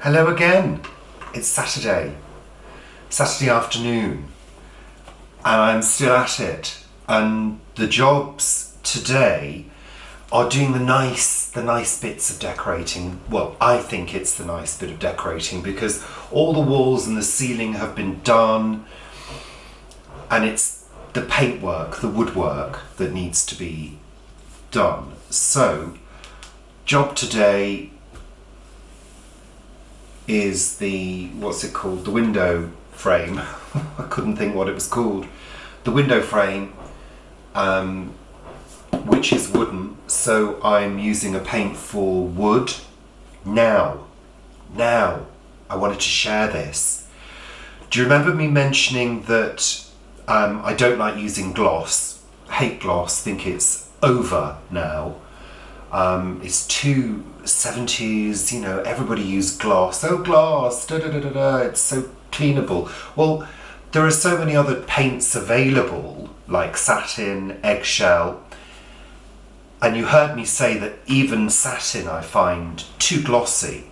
Hello again. It's Saturday afternoon, and I'm still at it. And the jobs today are doing the nice bits of decorating. Well, I think it's the nice bit of decorating because all the walls and the ceiling have been done, and it's the paintwork, the woodwork that needs to be done. So, job today is the window frame. I couldn't think what it was called. The window frame, which is wooden, so I'm using a paint for wood. Now, I wanted to share this. Do you remember me mentioning that I don't like using gloss, hate gloss, think it's over now. It's too 70s, everybody used gloss. Oh, gloss, it's so cleanable. Well, there are so many other paints available, like satin, eggshell. And you heard me say that even satin I find too glossy.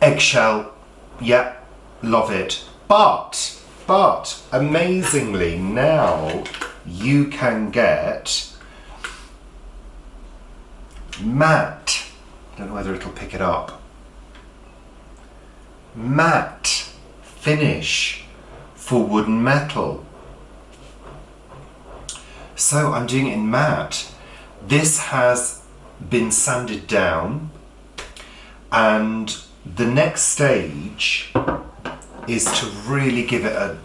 Eggshell, yeah, love it. But, amazingly, now you can get matte, I don't know whether it'll pick it up, matte finish for wood and metal. So I'm doing it in matte. This has been sanded down, and the next stage is to really give it a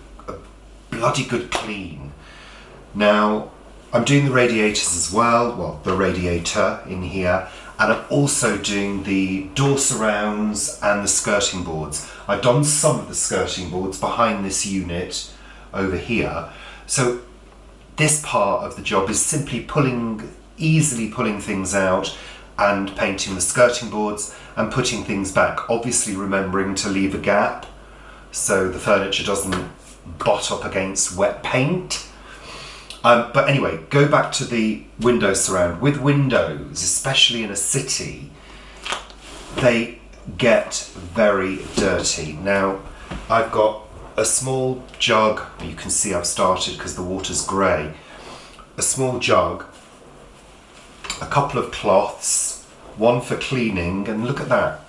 bloody good clean. Now, I'm doing the radiators as well, the radiator in here, and I'm also doing the door surrounds and the skirting boards. I've done some of the skirting boards behind this unit over here. So this part of the job is simply easily pulling things out and painting the skirting boards and putting things back. Obviously remembering to leave a gap so the furniture doesn't butt up against wet paint. But anyway, go back to the window surround. With windows, especially in a city, they get very dirty. Now, I've got a small jug. You can see I've started because the water's grey. A small jug, a couple of cloths, one for cleaning, and look at that.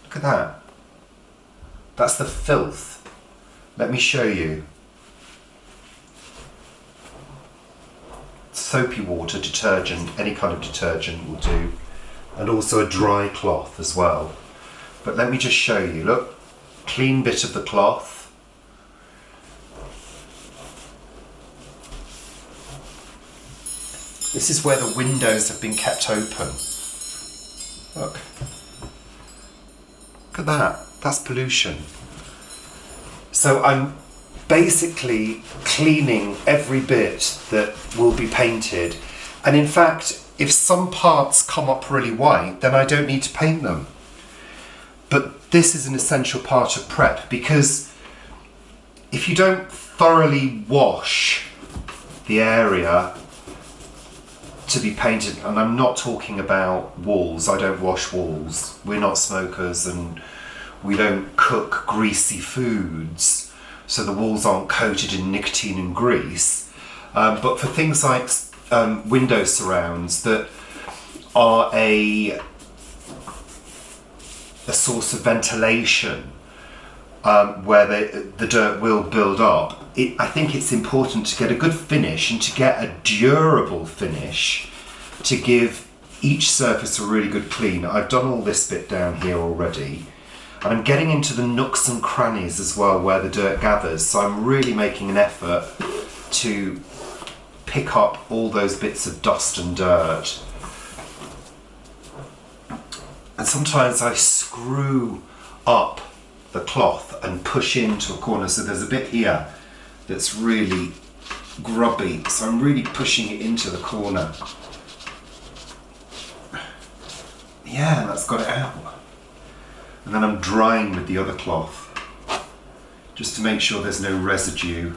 Look at that. That's the filth. Let me show you. Soapy water, detergent, any kind of detergent will do, and also a dry cloth as well. But let me just show you. Look, clean bit of the cloth. This is where the windows have been kept open. Look at that. That's pollution. So I'm basically cleaning every bit that will be painted, and in fact if some parts come up really white, then I don't need to paint them. But this is an essential part of prep, because if you don't thoroughly wash the area to be painted, and I'm not talking about walls, I don't wash walls, we're not smokers and we don't cook greasy foods, so the walls aren't coated in nicotine and grease. But for things like window surrounds that are a source of ventilation, where the dirt will build up, I think it's important to get a good finish and to get a durable finish to give each surface a really good clean. I've done all this bit down here already. And I'm getting into the nooks and crannies as well where the dirt gathers, so I'm really making an effort to pick up all those bits of dust and dirt. And sometimes I screw up the cloth and push into a corner, so there's a bit here that's really grubby, so I'm really pushing it into the corner. Yeah, that's got it out. And then I'm drying with the other cloth just to make sure there's no residue.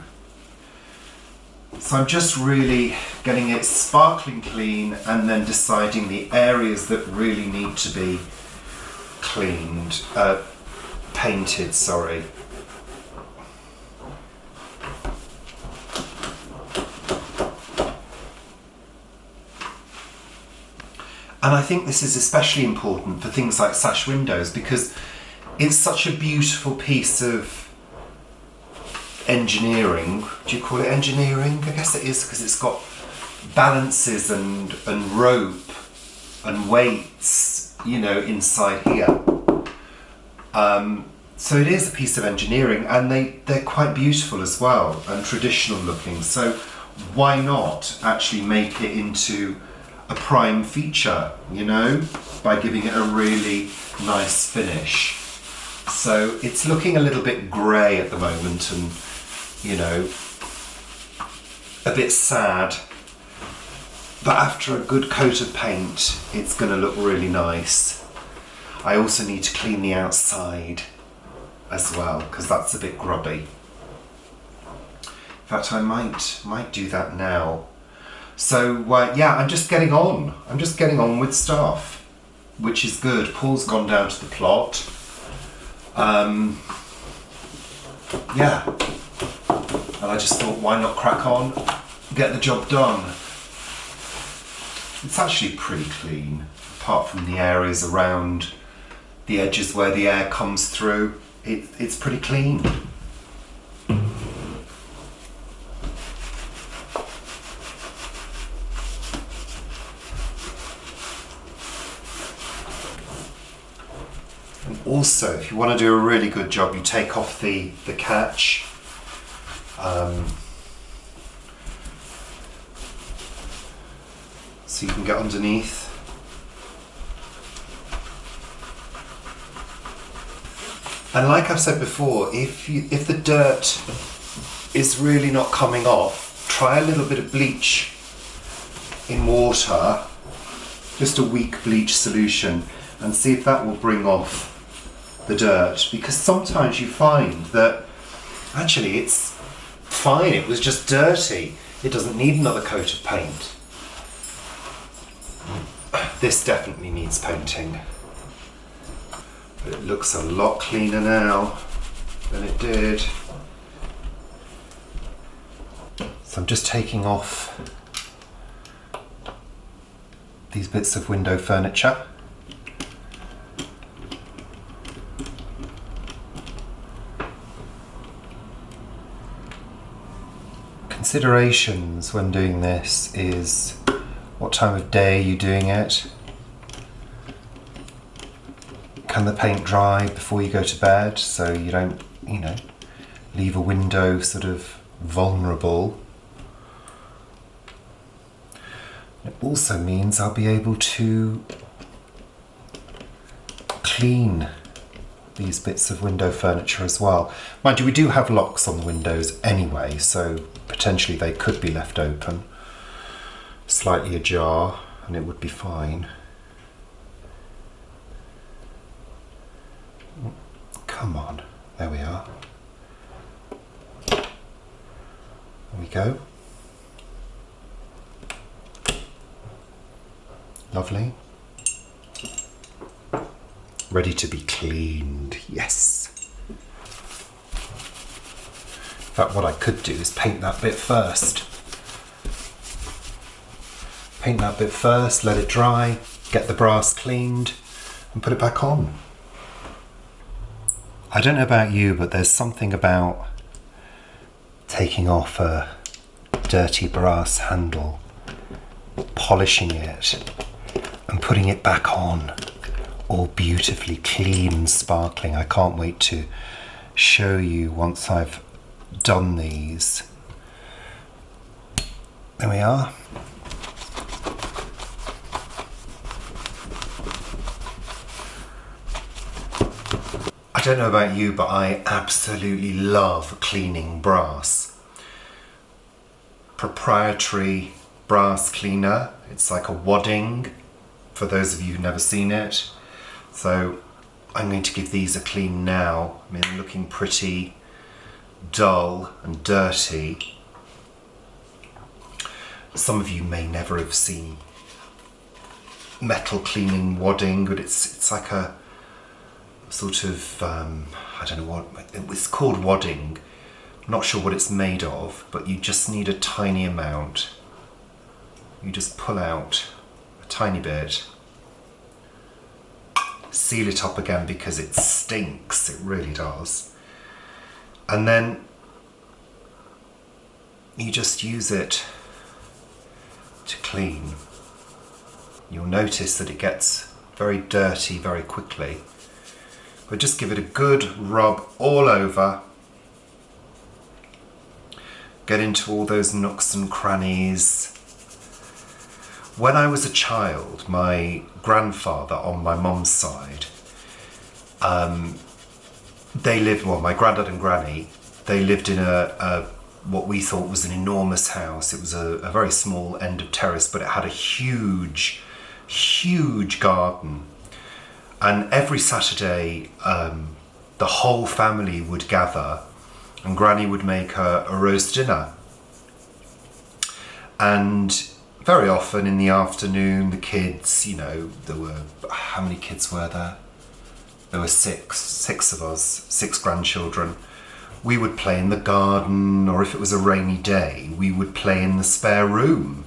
So I'm just really getting it sparkling clean and then deciding the areas that really need to be cleaned, painted, sorry. And I think this is especially important for things like sash windows because it's such a beautiful piece of engineering. Do you call it engineering? I guess it is because it's got balances and rope and weights, you know, inside here. So it is a piece of engineering, and they're quite beautiful as well and traditional looking. So why not actually make it into a prime feature, you know, by giving it a really nice finish. So it's looking a little bit grey at the moment and, you know, a bit sad. But after a good coat of paint, it's going to look really nice. I also need to clean the outside as well, because that's a bit grubby. In fact, I might do that now. So yeah, I'm just getting on. I'm just getting on with stuff, which is good. Paul's gone down to the plot. Yeah, and I just thought, why not crack on, get the job done. It's actually pretty clean, apart from the areas around the edges where the air comes through. It's pretty clean. And also, if you want to do a really good job, you take off the catch. So you can get underneath. And like I've said before, if the dirt is really not coming off, try a little bit of bleach in water, just a weak bleach solution, and see if that will bring off the dirt. Because sometimes you find that actually it's fine, it was just dirty. It doesn't need another coat of paint. This definitely needs painting. But it looks a lot cleaner now than it did. So I'm just taking off these bits of window furniture. Considerations when doing this is what time of day are you doing it? Can the paint dry before you go to bed so you don't, you know, leave a window sort of vulnerable? It also means I'll be able to clean these bits of window furniture as well. Mind you, we do have locks on the windows anyway, so potentially they could be left open, slightly ajar, and it would be fine. Come on, there we are. There we go. Lovely. Ready to be cleaned, yes. In fact, what I could do is paint that bit first. Paint that bit first, let it dry, get the brass cleaned, and put it back on. I don't know about you, but there's something about taking off a dirty brass handle, polishing it, and putting it back on, all beautifully clean and sparkling. I can't wait to show you once I've done these. There we are. I don't know about you, but I absolutely love cleaning brass. Proprietary brass cleaner. It's like a wadding, for those of you who've never seen it. So I'm going to give these a clean now. I mean, they're looking pretty dull and dirty. Some of you may never have seen metal cleaning wadding, but it's like a sort of, I don't know what, it was called wadding. I'm not sure what it's made of, but you just need a tiny amount. You just pull out a tiny bit, seal it up again because it stinks, it really does. And then you just use it to clean. You'll notice that it gets very dirty very quickly. But just give it a good rub all over. Get into all those nooks and crannies. When I was a child, my grandfather on my mum's side, my granddad and granny, they lived in a what we thought was an enormous house. It was a very small end of terrace, but it had a huge garden. And every Saturday, the whole family would gather and Granny would make a roast dinner. And very often in the afternoon, the kids, there were, how many kids were there? There were six of us, 6 grandchildren. We would play in the garden, or if it was a rainy day, we would play in the spare room.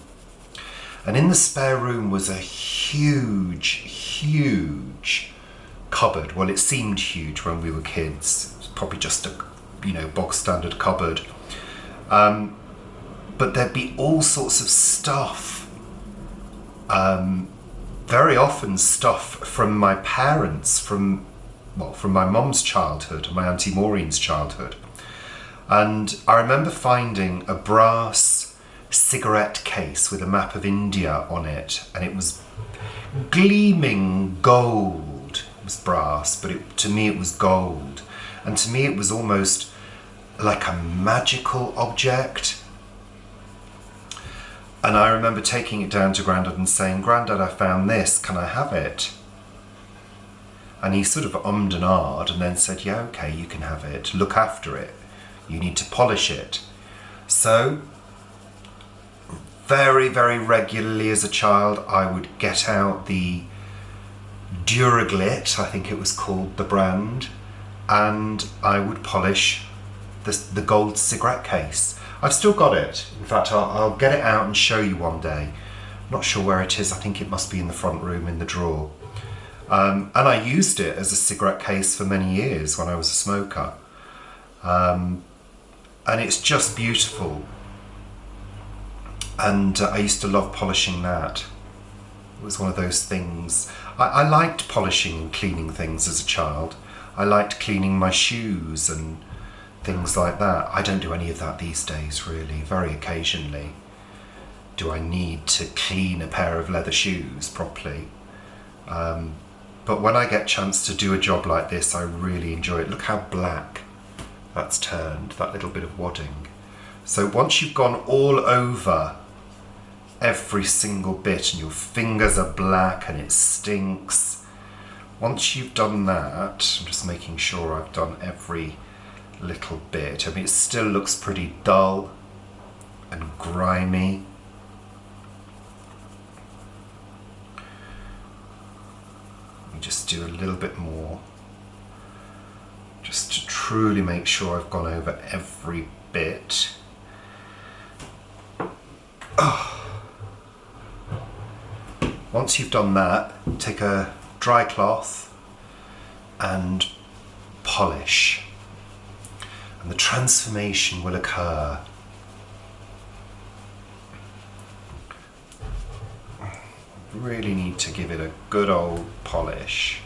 And in the spare room was a huge cupboard. Well, it seemed huge when we were kids. It was probably just a, bog standard cupboard. But there'd be all sorts of stuff. Very often stuff from my parents, from my mum's childhood, my Auntie Maureen's childhood. And I remember finding a brass cigarette case with a map of India on it, and it was gleaming gold. It was brass, but to me it was gold. And to me it was almost like a magical object. And I remember taking it down to Grandad and saying, "Grandad, I found this, can I have it?" And he sort of ummed and ahed and then said, "Yeah, okay, you can have it. Look after it. You need to polish it." So, very, very regularly as a child, I would get out the Duraglit, I think it was called, the brand, and I would polish the gold cigarette case. I've still got it. In fact, I'll get it out and show you one day. I'm not sure where it is. I think it must be in the front room in the drawer. And I used it as a cigarette case for many years when I was a smoker. And it's just beautiful. And I used to love polishing that. It was one of those things. I liked polishing and cleaning things as a child. I liked cleaning my shoes and things like that. I don't do any of that these days, really. Very occasionally do I need to clean a pair of leather shoes properly. But when I get a chance to do a job like this, I really enjoy it. Look how black that's turned, that little bit of wadding. So once you've gone all over every single bit and your fingers are black and it stinks, once you've done that, I'm just making sure I've done every little bit. I mean, it still looks pretty dull and grimy. Let me just do a little bit more, just to truly make sure I've gone over every bit. Once you've done that, take a dry cloth and polish. And the transformation will occur. Really need to give it a good old polish.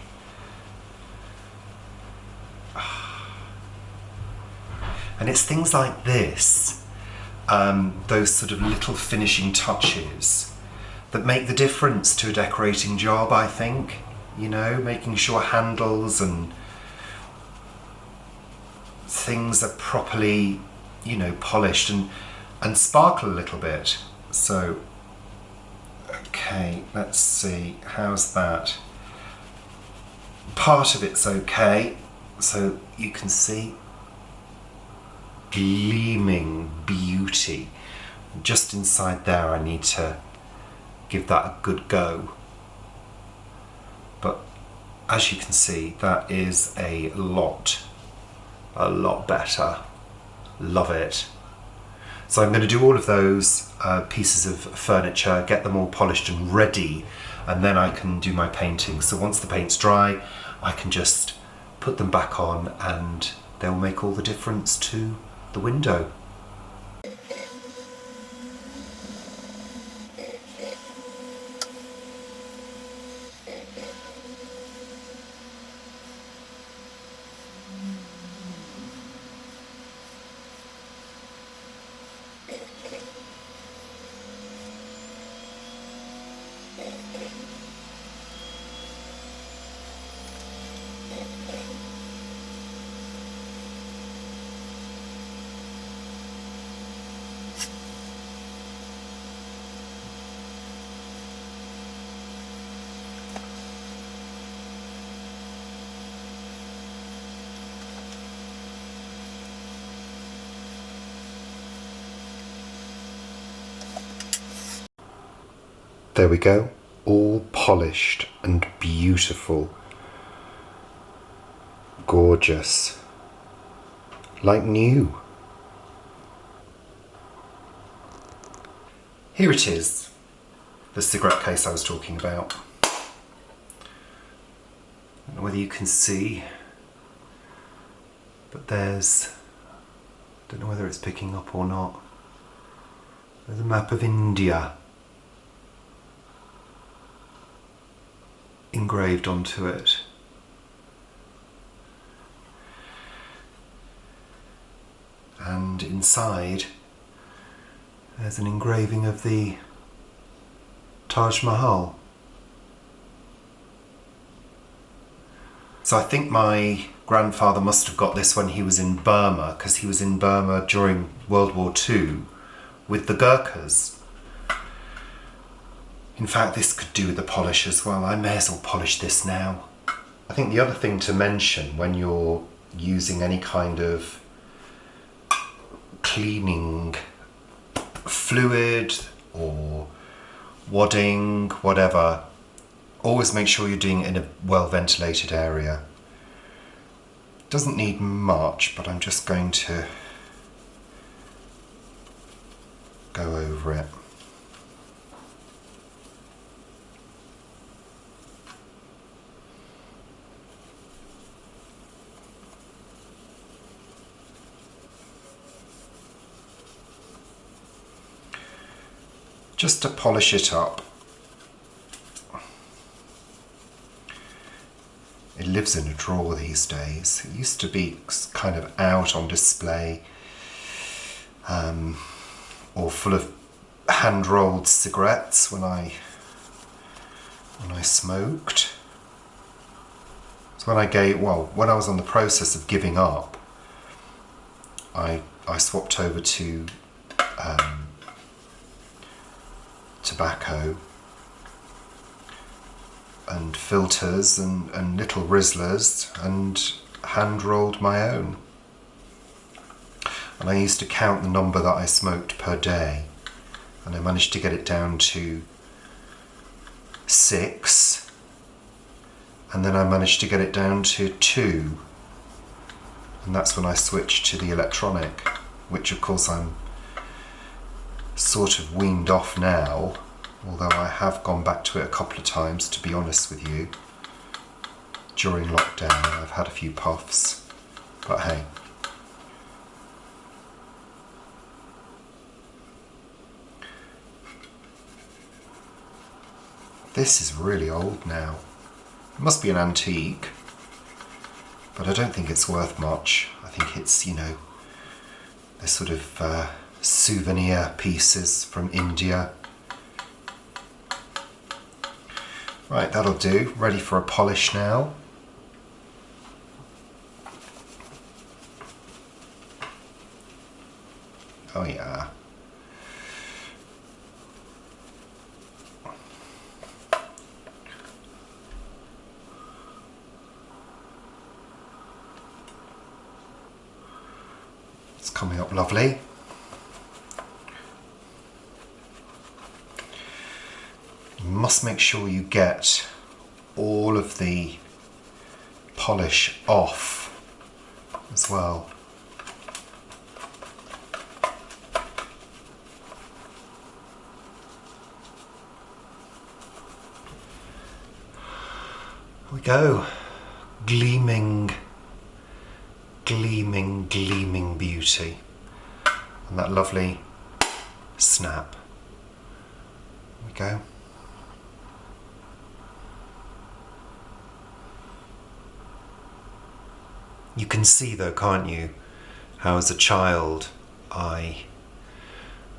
And it's things like this, those sort of little finishing touches, that make the difference to a decorating job, I think. Making sure handles and things are properly, polished and sparkle a little bit. So, okay, let's see, how's that? Part of it's okay, so you can see gleaming beauty. Just inside there I need to give that a good go. But as you can see, that is a lot better. Love it. So I'm going to do all of those pieces of furniture, get them all polished and ready, and then I can do my painting. So once the paint's dry, I can just put them back on and they'll make all the difference to the window. There we go, all polished and beautiful. Gorgeous. Like new. Here it is, the cigarette case I was talking about. I don't know whether you can see, but there's, I don't know whether it's picking up or not, there's a map of India engraved onto it. And inside there's an engraving of the Taj Mahal. So I think my grandfather must have got this when he was in Burma, because he was in Burma during World War II with the Gurkhas. In fact, this could do with the polish as well. I may as well polish this now. I think the other thing to mention when you're using any kind of cleaning fluid or wadding, whatever, always make sure you're doing it in a well ventilated area. Doesn't need much, but I'm just going to go over it. Just to polish it up. It lives in a drawer these days. It used to be kind of out on display, or full of hand-rolled cigarettes when I smoked. So when I was on the process of giving up, I swapped over to tobacco and filters and little Rizzlers, and hand rolled my own. And I used to count the number that I smoked per day, and I managed to get it down to 6, and then I managed to get it down to 2, and that's when I switched to the electronic, which of course I'm sort of weaned off now, although I have gone back to it a couple of times, to be honest with you. During lockdown I've had a few puffs, but hey. This is really old now. It must be an antique, but I don't think it's worth much. I think it's, they're sort of souvenir pieces from India. Right, that'll do. Ready for a polish now. Oh yeah. It's coming up lovely. You must make sure you get all of the polish off as well. Here we go. Gleaming, gleaming, gleaming beauty. And that lovely snap. There we go. You can see though, can't you, how as a child I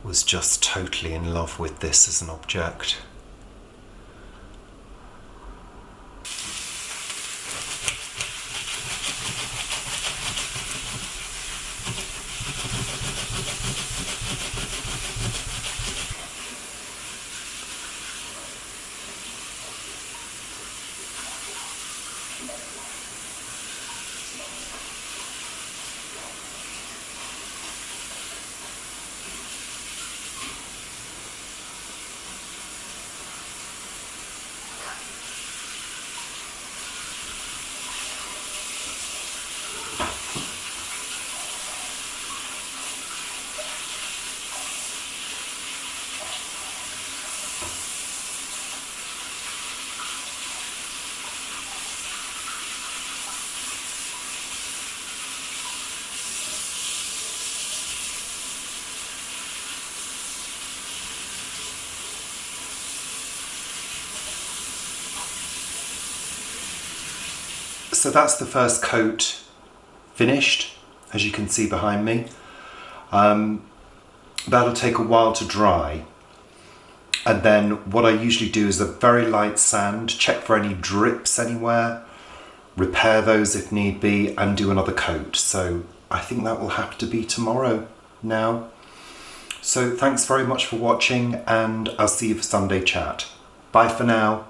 was just totally in love with this as an object. So that's the first coat finished, as you can see behind me. That'll take a while to dry. And then what I usually do is a very light sand, check for any drips anywhere, repair those if need be, and do another coat. So I think that will have to be tomorrow now. So thanks very much for watching, and I'll see you for Sunday chat. Bye for now.